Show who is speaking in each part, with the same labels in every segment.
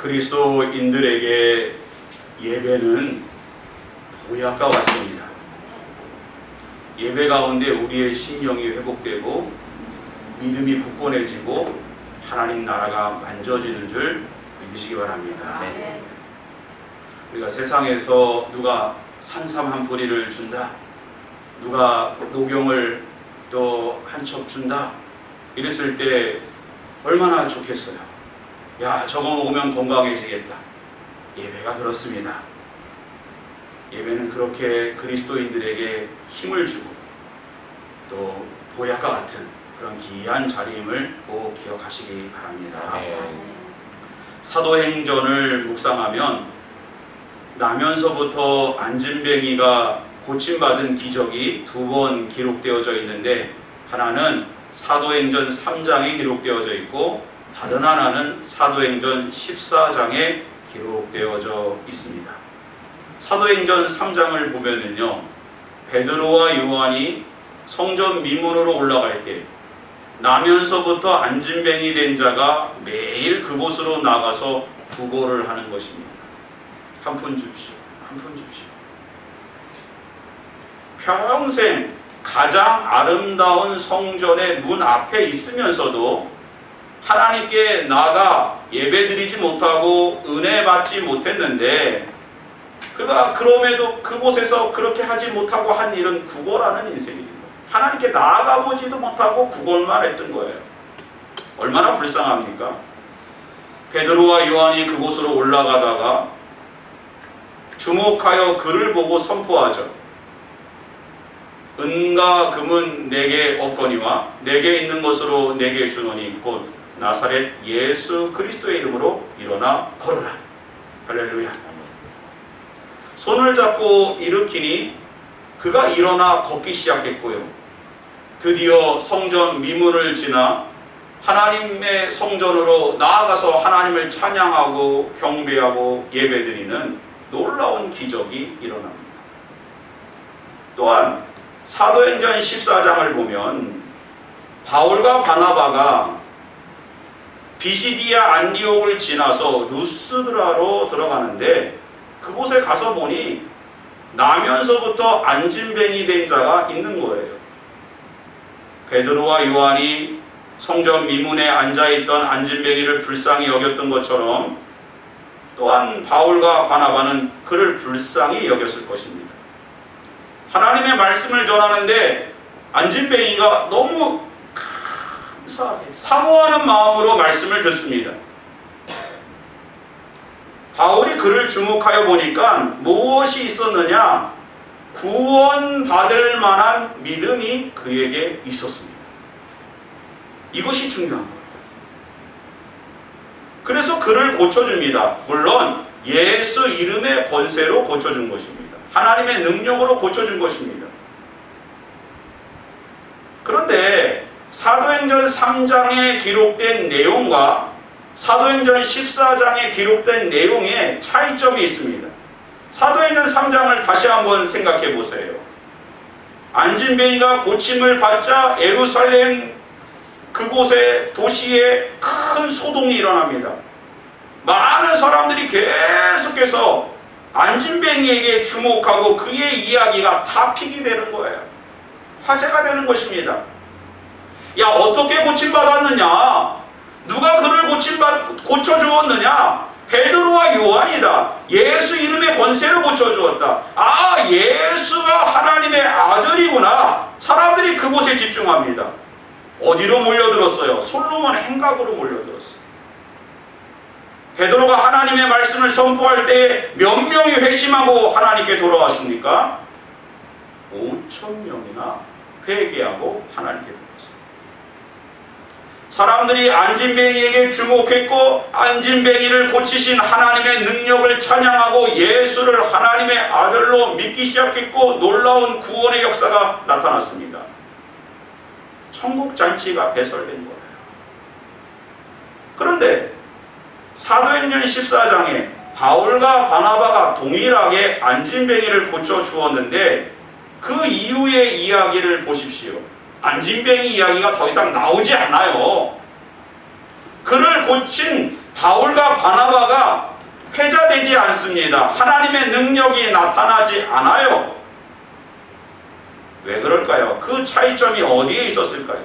Speaker 1: 그리스도인들에게 예배는 보약과 같습니다. 예배 가운데 우리의 신령이 회복되고 믿음이 굳건해지고 하나님 나라가 만져지는 줄 믿으시기 바랍니다. 우리가 세상에서 누가 산삼 한 뿌리를 준다, 누가 녹용을 또 한 첩 준다 이랬을 때 얼마나 좋겠어요. 야, 저거 먹으면 건강해지겠다. 예배가 그렇습니다. 예배는 그렇게 그리스도인들에게 힘을 주고 또 보약과 같은 그런 귀한 자리임을 꼭 기억하시기 바랍니다. 사도행전을 묵상하면 나면서부터 안진뱅이가 고침받은 기적이 2번 기록되어져 있는데, 하나는 사도행전 3장에 기록되어져 있고 다른 하나는 사도행전 14장에 기록되어져 있습니다. 사도행전 3장을 보면은요, 베드로와 요한이 성전 미문으로 올라갈 때 나면서부터 안진뱅이 된 자가 매일 그곳으로 나가서 구걸을 하는 것입니다. 한 푼 줍시오, 한 푼 줍시오. 평생 가장 아름다운 성전의 문 앞에 있으면서도 하나님께 나가 예배드리지 못하고 은혜 받지 못했는데, 그가 그럼에도 그곳에서 그렇게 하지 못하고 한 일은 구걸하는 인생입니다. 하나님께 나아가보지도 못하고 구걸만 했던 거예요. 얼마나 불쌍합니까? 베드로와 요한이 그곳으로 올라가다가 주목하여 그를 보고 선포하죠. 은과 금은 내게 없거니와 내게 있는 것으로 내게 주노니 곧 나사렛 예수 그리스도의 이름으로 일어나 걸어라. 할렐루야. 손을 잡고 일으키니 그가 일어나 걷기 시작했고요. 드디어 성전 미문을 지나 하나님의 성전으로 나아가서 하나님을 찬양하고 경배하고 예배드리는 놀라운 기적이 일어납니다. 또한 사도행전 14장을 보면 바울과 바나바가 비시디아 안디옥을 지나서 루스드라로 들어가는데, 그곳에 가서 보니 나면서부터 안진뱅이 된 자가 있는 거예요. 베드로와 요한이 성전 미문에 앉아있던 안진뱅이를 불쌍히 여겼던 것처럼 또한 바울과 바나바는 그를 불쌍히 여겼을 것입니다. 하나님의 말씀을 전하는데 안진뱅이가 너무 감사하게 사모하는 마음으로 말씀을 듣습니다. 바울이 그를 주목하여 보니까 무엇이 있었느냐? 구원받을 만한 믿음이 그에게 있었습니다. 이것이 중요한 거예요. 그래서 그를 고쳐줍니다. 물론 예수 이름의 권세로 고쳐준 것입니다. 하나님의 능력으로 고쳐준 것입니다. 그런데 사도행전 3장에 기록된 내용과 사도행전 14장에 기록된 내용에 차이점이 있습니다. 사도행전 3장을 다시 한번 생각해 보세요. 안진뱅이가 고침을 받자 예루살렘 그곳에 도시에 큰 소동이 일어납니다. 많은 사람들이 계속해서 안진뱅이에게 주목하고 그의 이야기가 다 픽이 되는 거예요. 화제가 되는 것입니다. 야, 어떻게 고침받았느냐? 누가 그를 고쳐주었느냐? 베드로와 요한이다. 예수 이름의 권세로 고쳐주었다. 아, 예수가 하나님의 아들이구나. 사람들이 그곳에 집중합니다. 어디로 몰려들었어요? 솔로몬 행각으로 몰려들었어요. 베드로가 하나님의 말씀을 선포할 때 몇 명이 회심하고 하나님께 돌아왔습니까? 5,000명이나 회개하고 하나님께 돌아왔습니다. 사람들이 안진뱅이에게 주목했고 안진뱅이를 고치신 하나님의 능력을 찬양하고 예수를 하나님의 아들로 믿기 시작했고 놀라운 구원의 역사가 나타났습니다. 천국 잔치가 배설된 거예요. 그런데 사도행전 14장에 바울과 바나바가 동일하게 안진뱅이를 고쳐주었는데 그 이후의 이야기를 보십시오. 안진뱅이 이야기가 더 이상 나오지 않아요. 그를 고친 바울과 바나바가 회자되지 않습니다. 하나님의 능력이 나타나지 않아요. 왜 그럴까요? 그 차이점이 어디에 있었을까요?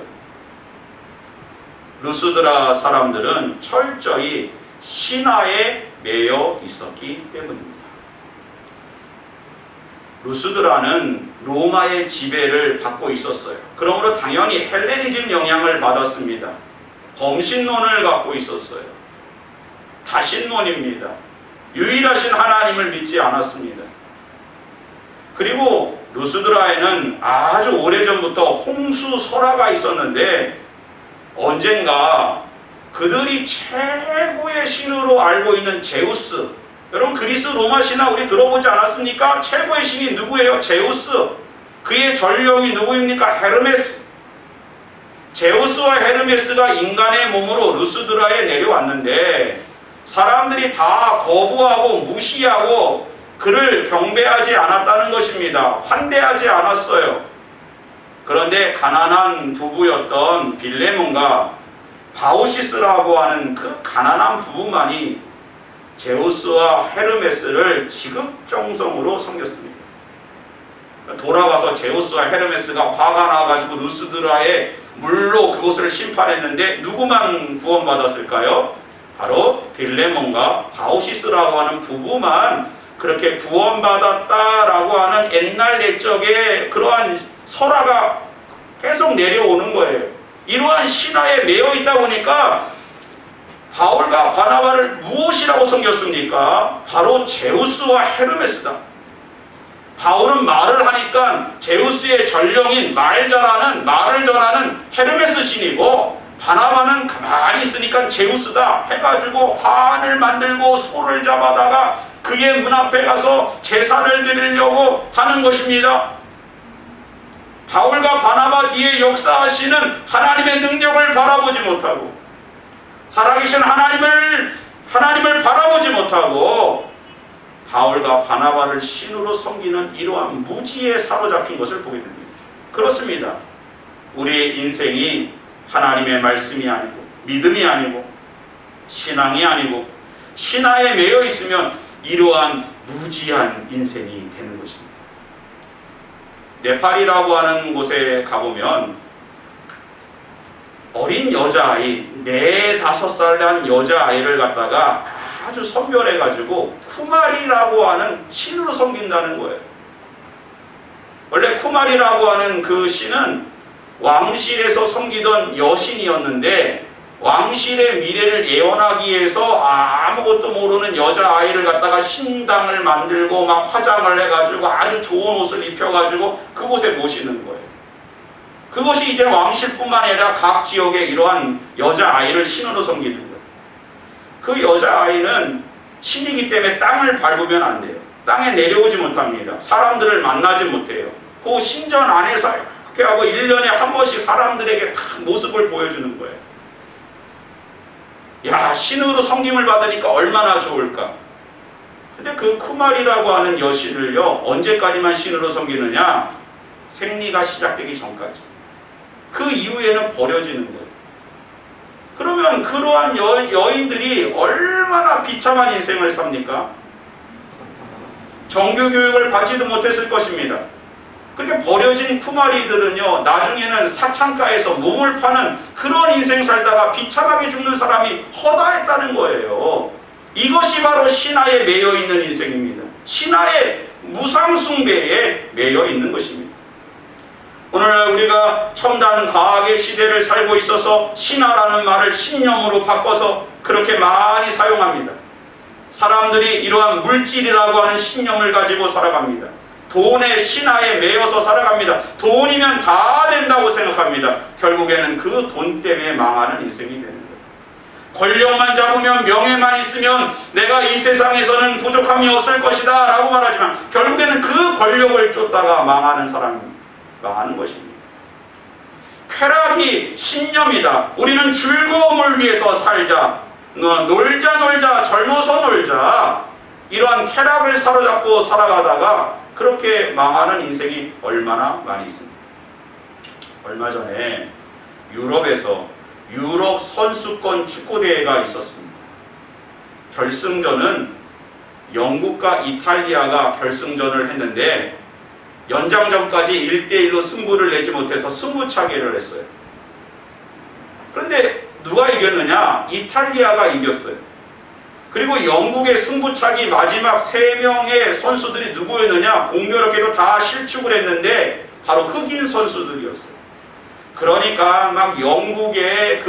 Speaker 1: 루스드라 사람들은 철저히 신화에 매여 있었기 때문입니다. 루스드라는 로마의 지배를 받고 있었어요. 그러므로 당연히 헬레니즘 영향을 받았습니다. 범신론을 갖고 있었어요. 다신론입니다. 유일하신 하나님을 믿지 않았습니다. 그리고 루스드라에는 아주 오래전부터 홍수설화가 있었는데 언젠가 그들이 최고의 신으로 알고 있는 제우스, 여러분 그리스 로마 신화 우리 들어보지 않았습니까? 최고의 신이 누구예요? 제우스. 그의 전령이 누구입니까? 헤르메스. 제우스와 헤르메스가 인간의 몸으로 루스드라에 내려왔는데 사람들이 다 거부하고 무시하고 그를 경배하지 않았다는 것입니다. 환대하지 않았어요. 그런데 가난한 부부였던 빌레몬과 바우시스라고 하는 그 가난한 부부만이 제우스와 헤르메스를 지극정성으로 섬겼습니다. 돌아와서 제우스와 헤르메스가 화가 나가지고 루스드라에 물로 그곳을 심판했는데 누구만 구원받았을까요? 바로 빌레몬과 바우시스라고 하는 부부만 그렇게 구원받았다라고 하는 옛날 옛적의 그러한 설화가 계속 내려오는 거예요. 이러한 신화에 매여 있다 보니까 바울과 바나바를 무엇이라고 섬겼습니까? 바로 제우스와 헤르메스다. 바울은 말을 하니까 제우스의 전령인 말을 전하는 헤르메스 신이고 바나바는 가만히 있으니까 제우스다 해가지고 환을 만들고 소를 잡아다가 그의 문 앞에 가서 제사를 드리려고 하는 것입니다. 바울과 바나바 뒤에 역사하시는 하나님의 능력을 바라보지 못하고 살아계신 하나님을 바라보지 못하고 바울과 바나바를 신으로 섬기는 이러한 무지에 사로잡힌 것을 보게 됩니다. 그렇습니다. 우리의 인생이 하나님의 말씀이 아니고 믿음이 아니고 신앙이 아니고 신화에 매여 있으면 이러한 무지한 인생이 되는 것입니다. 네팔이라고 하는 곳에 가보면 어린 여자아이 4-5살 난 여자아이를 갖다가 아주 선별해가지고 쿠마리라고 하는 신으로 섬긴다는 거예요. 원래 쿠마리라고 하는 그 신은 왕실에서 섬기던 여신이었는데 왕실의 미래를 예언하기 위해서 아무것도 모르는 여자아이를 갖다가 신당을 만들고 막 화장을 해가지고 아주 좋은 옷을 입혀가지고 그곳에 모시는 거예요. 그것이 이제 왕실뿐만 아니라 각 지역에 이러한 여자아이를 신으로 섬기는 거예요. 그 여자아이는 신이기 때문에 땅을 밟으면 안 돼요. 땅에 내려오지 못합니다. 사람들을 만나지 못해요. 그 신전 안에서 이렇게 하고 1년에 한 번씩 사람들에게 다 모습을 보여주는 거예요. 야, 신으로 섬김을 받으니까 얼마나 좋을까. 근데 그 쿠마리라고 하는 여신을요, 언제까지만 신으로 섬기느냐? 생리가 시작되기 전까지. 그 이후에는 버려지는 거예요. 그러면 그러한 여인들이 얼마나 비참한 인생을 삽니까? 정규교육을 받지도 못했을 것입니다. 그렇게 버려진 쿠마리들은요, 나중에는 사창가에서 몸을 파는 그런 인생 살다가 비참하게 죽는 사람이 허다했다는 거예요. 이것이 바로 신화에 매여 있는 인생입니다. 신화의 무상숭배에 매여 있는 것입니다. 오늘날 우리가 첨단 과학의 시대를 살고 있어서 신화라는 말을 신념으로 바꿔서 그렇게 많이 사용합니다. 사람들이 이러한 물질이라고 하는 신념을 가지고 살아갑니다. 돈의 신화에 매여서 살아갑니다. 돈이면 다 된다고 생각합니다. 결국에는 그 돈 때문에 망하는 인생이 되는 거예요. 권력만 잡으면, 명예만 있으면 내가 이 세상에서는 부족함이 없을 것이다 라고 말하지만 결국에는 그 권력을 쫓다가 망하는 사람이 망하는 것입니다. 쾌락이 신념이다. 우리는 즐거움을 위해서 살자. 놀자 젊어서 놀자. 이러한 쾌락을 사로잡고 살아가다가 그렇게 망하는 인생이 얼마나 많이 있습니다. 얼마 전에 유럽에서 유럽 선수권 축구대회가 있었습니다. 결승전은 영국과 이탈리아가 결승전을 했는데 연장전까지 1대1로 승부를 내지 못해서 승부차기를 했어요. 그런데 누가 이겼느냐? 이탈리아가 이겼어요. 그리고 영국의 승부차기 마지막 3명의 선수들이 누구였느냐? 공교롭게도 다 실축을 했는데 바로 흑인 선수들이었어요. 그러니까 막 영국의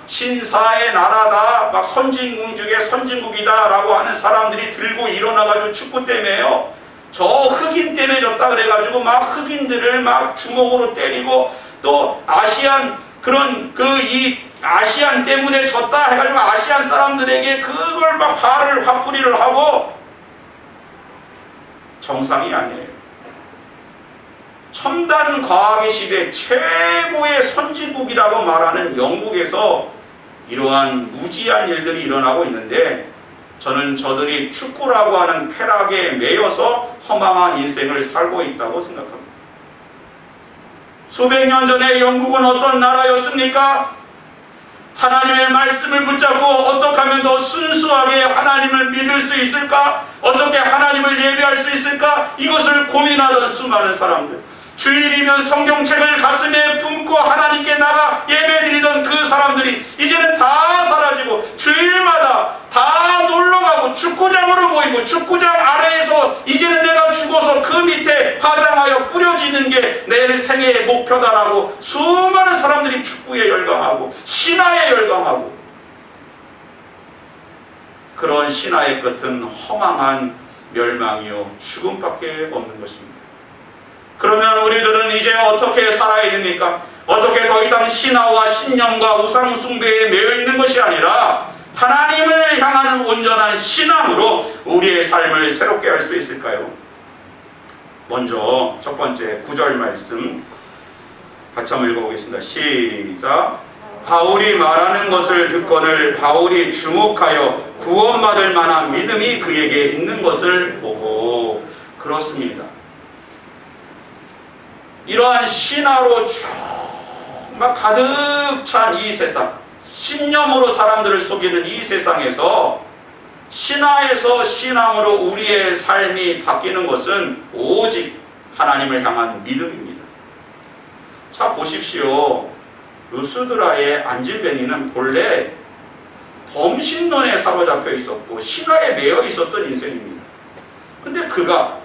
Speaker 1: 신사의 나라다, 막 선진국 중에 선진국이다 라고 하는 사람들이 들고 일어나가지고 축구 때문에요, 저 흑인 때문에 졌다 그래가지고 막 흑인들을 막 주먹으로 때리고, 또 아시안 아시안 때문에 졌다 해가지고 아시안 사람들에게 그걸 막 화풀이를 하고, 정상이 아니에요. 첨단 과학의 시대 최고의 선진국이라고 말하는 영국에서 이러한 무지한 일들이 일어나고 있는데, 저는 저들이 축구라고 하는 쾌락에 매여서 허망한 인생을 살고 있다고 생각합니다. 수백 년 전에 영국은 어떤 나라였습니까? 하나님의 말씀을 붙잡고 어떻게 하면 더 순수하게 하나님을 믿을 수 있을까? 어떻게 하나님을 예배할 수 있을까? 이것을 고민하던 수많은 사람들, 주일이면 성경책을 가슴에 품고 하나님께 나가 예배드리던 그 사람들이 이제는 다 사라지고 주일마다 다 놀러가고 축구장으로 모이고, 축구장 아래에서 이제는 내가 죽어서 그 밑에 화장하여 뿌려지는 게 내 생애의 목표다라고 수많은 사람들이 축구에 열광하고 신화에 열광하고, 그런 신화의 끝은 허망한 멸망이요 죽음밖에 없는 것입니다. 그러면 우리들은 이제 어떻게 살아야 됩니까? 어떻게 더 이상 신화와 신념과 우상 숭배에 매여 있는 것이 아니라 하나님을 향하는 온전한 신앙으로 우리의 삶을 새롭게 할 수 있을까요? 먼저 첫 번째 9절 말씀 같이 한번 읽어보겠습니다. 시작. 바울이 말하는 것을 듣거늘 바울이 주목하여 구원받을 만한 믿음이 그에게 있는 것을 보고. 그렇습니다. 이러한 신화로 막 가득 찬 이 세상, 신념으로 사람들을 속이는 이 세상에서 신화에서 신앙으로 우리의 삶이 바뀌는 것은 오직 하나님을 향한 믿음입니다. 자, 보십시오. 루스드라의 안질뱅이는 본래 범신론에 사로잡혀 있었고 신화에 매여 있었던 인생입니다. 근데 그가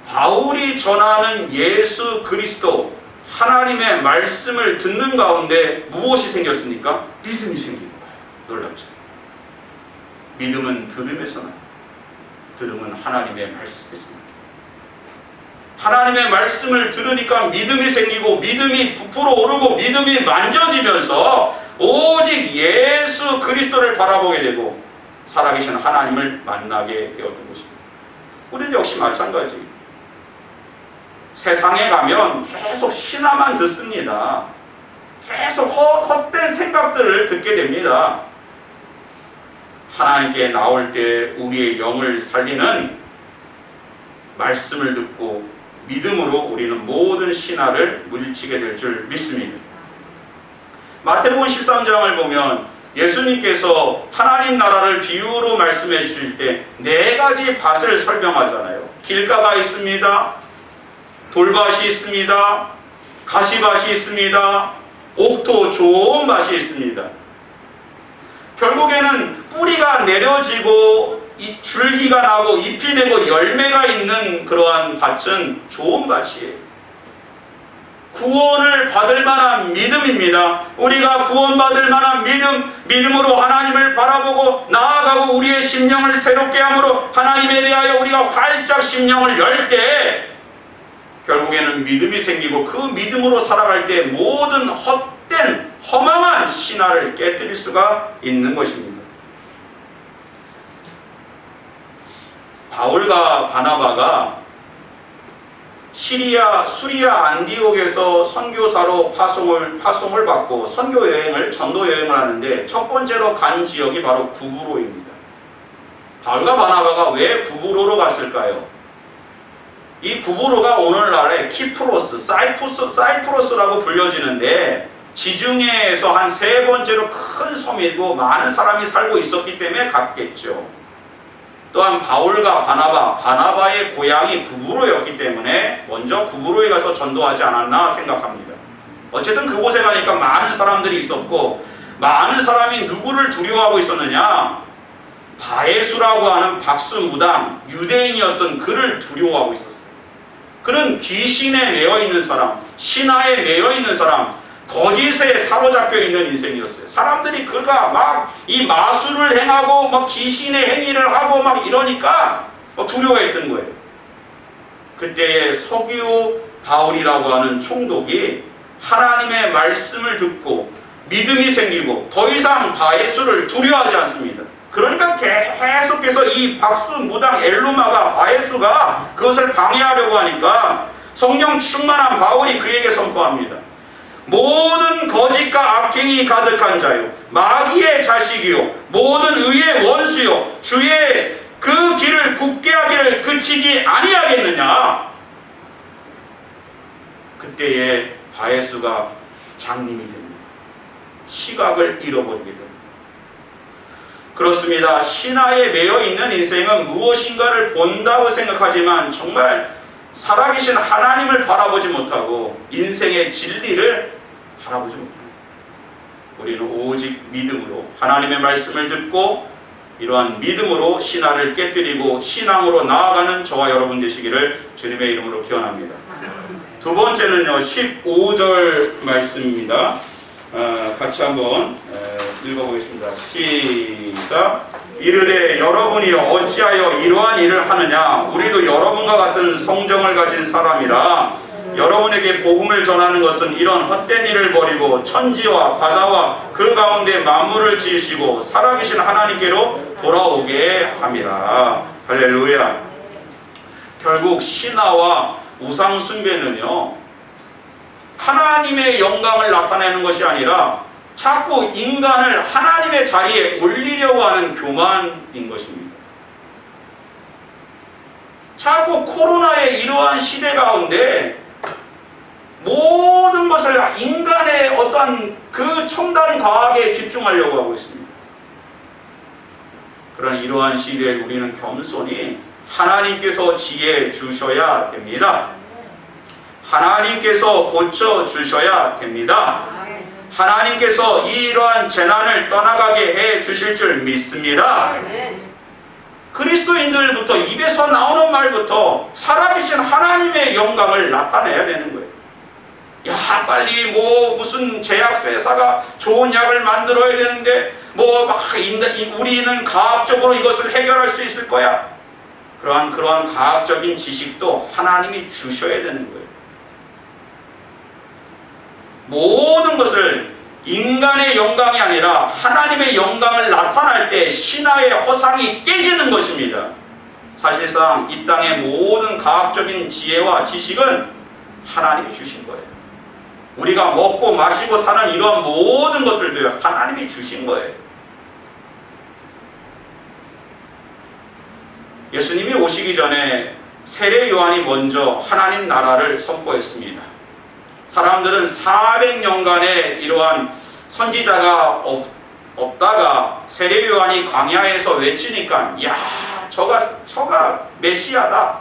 Speaker 1: 바울이 전하는 예수 그리스도 하나님의 말씀을 듣는 가운데 무엇이 생겼습니까? 믿음이 생긴 거예요. 놀랍죠? 믿음은 들음에서 나요. 들음은 하나님의 말씀에서 나요. 하나님의 말씀을 들으니까 믿음이 생기고, 믿음이 부풀어 오르고, 믿음이 만져지면서 오직 예수 그리스도를 바라보게 되고 살아계신 하나님을 만나게 되었던 것입니다. 우리는 역시 마찬가지. 세상에 가면 계속 신화만 듣습니다. 계속 헛된 생각들을 듣게 됩니다. 하나님께 나올 때 우리의 영을 살리는 말씀을 듣고 믿음으로 우리는 모든 신화를 물리치게 될 줄 믿습니다. 마태복음 13장을 보면 예수님께서 하나님 나라를 비유로 말씀해 주실 때 4가지 밭을 설명하잖아요. 길가가 있습니다. 돌밭이 있습니다. 가시밭이 있습니다. 옥토 좋은 밭이 있습니다. 결국에는 뿌리가 내려지고 이 줄기가 나고 잎이 내고 열매가 있는 그러한 밭은 좋은 밭이에요. 구원을 받을 만한 믿음입니다. 우리가 구원받을 만한 믿음으로 하나님을 바라보고 나아가고 우리의 심령을 새롭게 함으로 하나님에 대하여 우리가 활짝 심령을 열 때 결국에는 믿음이 생기고, 그 믿음으로 살아갈 때 모든 헛된 허망한 신화를 깨뜨릴 수가 있는 것입니다. 바울과 바나바가 수리아 안디옥에서 선교사로 파송을 받고 선교 여행을, 전도 여행을 하는데 첫 번째로 간 지역이 바로 구브로입니다. 바울과 바나바가 왜 구브로로 갔을까요? 이 구브로가 오늘날의 키프로스, 사이프러스라고 불려지는데 지중해에서 한 3번째로 큰 섬이고 많은 사람이 살고 있었기 때문에 갔겠죠. 또한 바울과 바나바의 고향이 구브로였기 때문에 먼저 구브로에 가서 전도하지 않았나 생각합니다. 어쨌든 그곳에 가니까 많은 사람들이 있었고, 많은 사람이 누구를 두려워하고 있었느냐? 바에수라고 하는 박수무당 유대인이었던 그를 두려워하고 있었어요. 그는 귀신에 매여 있는 사람, 신화에 매여 있는 사람, 거짓에 사로잡혀 있는 인생이었어요. 사람들이 그가 막 이 마술을 행하고 막 귀신의 행위를 하고 막 이러니까 두려워했던 거예요. 그때에 서기오 바울이라고 하는 총독이 하나님의 말씀을 듣고 믿음이 생기고 더 이상 바에수를 두려워하지 않습니다. 그러니까 계속해서 이 박수무당 엘루마가 바에수가 그것을 방해하려고 하니까 성령 충만한 바울이 그에게 선포합니다. 모든 거짓과 악행이 가득한 자요, 마귀의 자식이요, 모든 의의 원수요, 주의 그 길을 굳게 하기를 그치지 아니하겠느냐. 그때에 바에수가 장님이 됩니다. 시각을 잃어버리게 됩니다. 그렇습니다. 신화에 매여 있는 인생은 무엇인가를 본다고 생각하지만 정말 살아계신 하나님을 바라보지 못하고 인생의 진리를 바라보지 못합니다. 우리는 오직 믿음으로 하나님의 말씀을 듣고 이러한 믿음으로 신화를 깨뜨리고 신앙으로 나아가는 저와 여러분 되시기를 주님의 이름으로 기원합니다. 두 번째는요, 15절 말씀입니다. 같이 한번 읽어보겠습니다. 시작. 이르되 여러분이 어찌하여 이러한 일을 하느냐? 우리도 여러분과 같은 성정을 가진 사람이라. 여러분에게 복음을 전하는 것은 이런 헛된 일을 버리고 천지와 바다와 그 가운데 만물을 지으시고 살아계신 하나님께로 돌아오게 함이라. 할렐루야. 결국 신화와 우상 숭배는요, 하나님의 영광을 나타내는 것이 아니라 자꾸 인간을 하나님의 자리에 올리려고 하는 교만인 것입니다. 자꾸 코로나의 이러한 시대 가운데 모든 것을 인간의 어떤 그 첨단 과학에 집중하려고 하고 있습니다. 그러나 이러한 시대에 우리는 겸손히 하나님께서 지혜 주셔야 됩니다. 하나님께서 고쳐 주셔야 됩니다. 하나님께서 이러한 재난을 떠나가게 해 주실 줄 믿습니다. 그리스도인들부터 입에서 나오는 말부터 살아계신 하나님의 영광을 나타내야 되는 거예요. 야, 빨리 무슨 제약회사가 좋은 약을 만들어야 되는데 우리는 과학적으로 이것을 해결할 수 있을 거야. 그러한 과학적인 지식도 하나님이 주셔야 되는 거예요. 모든 것을 인간의 영광이 아니라 하나님의 영광을 나타날 때 신화의 허상이 깨지는 것입니다. 사실상 이 땅의 모든 과학적인 지혜와 지식은 하나님이 주신 거예요. 우리가 먹고 마시고 사는 이러한 모든 것들도 하나님이 주신 거예요. 예수님이 오시기 전에 세례 요한이 먼저 하나님 나라를 선포했습니다. 사람들은 400년간의 이러한 선지자가 없다가 세례 요한이 광야에서 외치니까, 야, 저가 메시아다.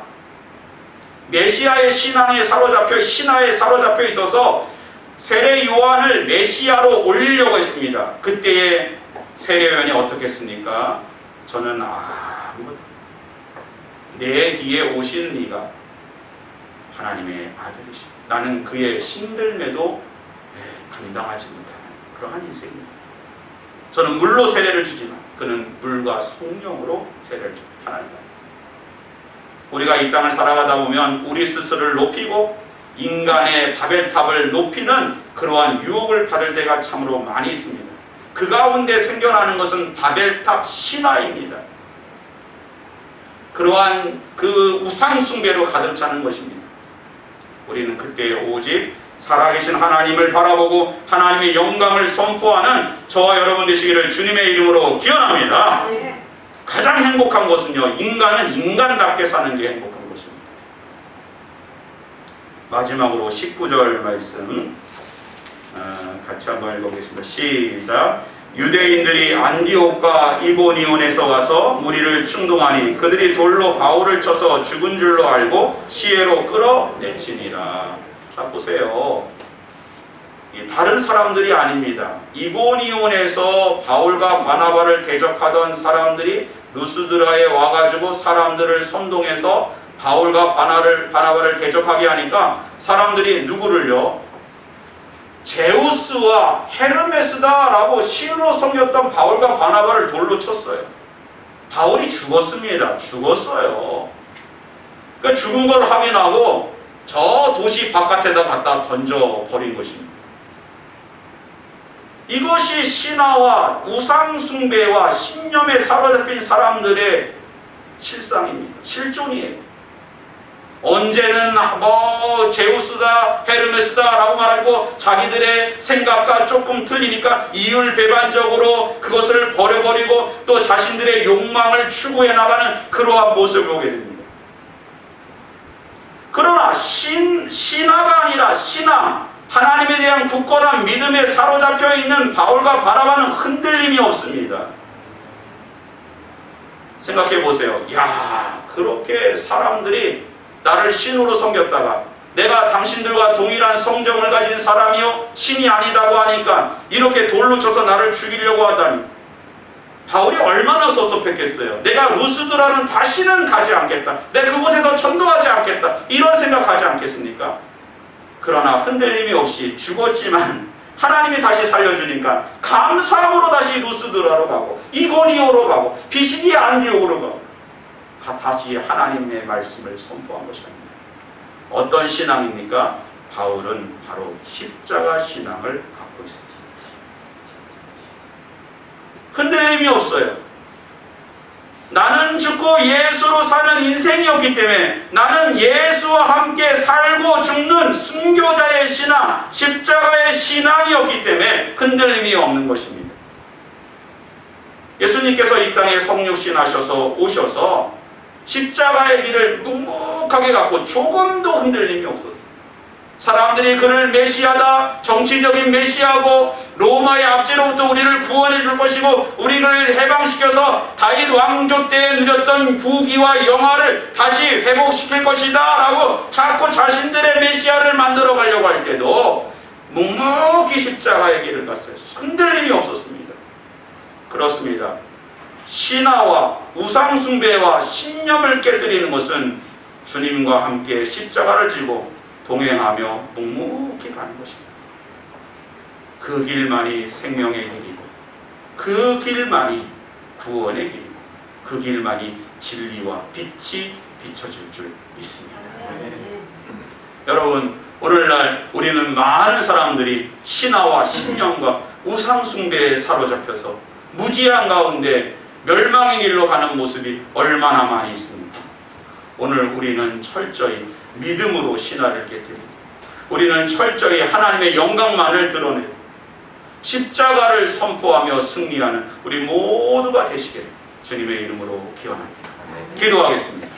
Speaker 1: 메시아의 신화에 사로잡혀 있어서 세례 요한을 메시아로 올리려고 했습니다. 그때에 세례 요한이 어떻게 했습니까? 저는 내 뒤에 오시는 이가 하나님의 아들이시다. 나는 그의 신들매도 감당하지 못하는 그러한 인생입니다. 저는 물로 세례를 주지만 그는 물과 성령으로 세례를 줍니다. 하나님. 우리가 이 땅을 살아가다 보면 우리 스스로를 높이고 인간의 바벨탑을 높이는 그러한 유혹을 받을 때가 참으로 많이 있습니다. 그 가운데 생겨나는 것은 바벨탑 신화입니다. 그러한 그 우상 숭배로 가득 차는 것입니다. 우리는 그때 오직 살아계신 하나님을 바라보고 하나님의 영광을 선포하는 저와 여러분 되시기를 주님의 이름으로 기원합니다. 가장 행복한 것은요, 인간은 인간답게 사는 게 행복한 것입니다. 마지막으로 19절 말씀 같이 한번 읽어보겠습니다. 시작. 유대인들이 안디옥과 이고니온에서 와서 무리를 충동하니 그들이 돌로 바울을 쳐서 죽은 줄로 알고 시외로 끌어내치니라. 보세요. 다른 사람들이 아닙니다. 이고니온에서 바울과 바나바를 대적하던 사람들이 루스드라에 와가지고 사람들을 선동해서 바울과 바나바를 대적하게 하니까 사람들이 누구를요? 제우스와 헤르메스다라고 신으로 섬겼던 바울과 바나바를 돌로 쳤어요. 바울이 죽었습니다. 죽었어요. 그러니까 죽은 걸 확인하고 저 도시 바깥에다 갖다 던져버린 것입니다. 이것이 신화와 우상숭배와 신념에 사로잡힌 사람들의 실상입니다. 실존이에요. 언제는 제우스다 헤르메스다 라고 말하고 자기들의 생각과 조금 틀리니까 이율배반적으로 그것을 버려버리고 또 자신들의 욕망을 추구해 나가는 그러한 모습을 보게 됩니다. 그러나 신화가 아니라 신앙, 하나님에 대한 굳건한 믿음에 사로잡혀 있는 바울과 바나바는 흔들림이 없습니다. 생각해 보세요. 그렇게 사람들이 나를 신으로 섬겼다가 내가 당신들과 동일한 성정을 가진 사람이요 신이 아니다고 하니까 이렇게 돌로 쳐서 나를 죽이려고 하다니. 바울이 얼마나 섭섭했겠어요. 내가 루스드라는 다시는 가지 않겠다. 내가 그곳에서 전도하지 않겠다. 이런 생각하지 않겠습니까? 그러나 흔들림이 없이 죽었지만 하나님이 다시 살려주니까 감사함으로 다시 루스드라로 가고 이고니오로 가고 비시디 안디옥으로 가고 다시 하나님의 말씀을 선포한 것입니다. 어떤 신앙입니까? 바울은 바로 십자가 신앙을 갖고 있습니다. 흔들림이 없어요. 나는 죽고 예수로 사는 인생이었기 때문에 나는 예수와 함께 살고 죽는 순교자의 신앙, 십자가의 신앙이었기 때문에 흔들림이 없는 것입니다. 예수님께서 이 땅에 성육신 하셔서 오셔서 십자가의 길을 묵묵하게 갖고 조금도 흔들림이 없었어요. 사람들이 그를 메시아다, 정치적인 메시아고 로마의 압제로부터 우리를 구원해 줄 것이고 우리를 해방시켜서 다윗 왕조 때 누렸던 부귀와 영화를 다시 회복시킬 것이다 라고 자꾸 자신들의 메시아를 만들어 가려고 할 때도 묵묵히 십자가의 길을 갔어요. 흔들림이 없었습니다. 그렇습니다. 신화와 우상숭배와 신념을 깨뜨리는 것은 주님과 함께 십자가를 지고 동행하며 묵묵히 가는 것입니다. 그 길만이 생명의 길이고 그 길만이 구원의 길이고 그 길만이 진리와 빛이 비춰질 줄 믿습니다. 여러분, 오늘날 우리는 많은 사람들이 신화와 신념과 우상숭배에 사로잡혀서 무지한 가운데 멸망의 길로 가는 모습이 얼마나 많이 있습니까? 오늘 우리는 철저히 믿음으로 신화를 깨뜨리고 우리는 철저히 하나님의 영광만을 드러내고 십자가를 선포하며 승리하는 우리 모두가 되시기를 주님의 이름으로 기원합니다. 기도하겠습니다.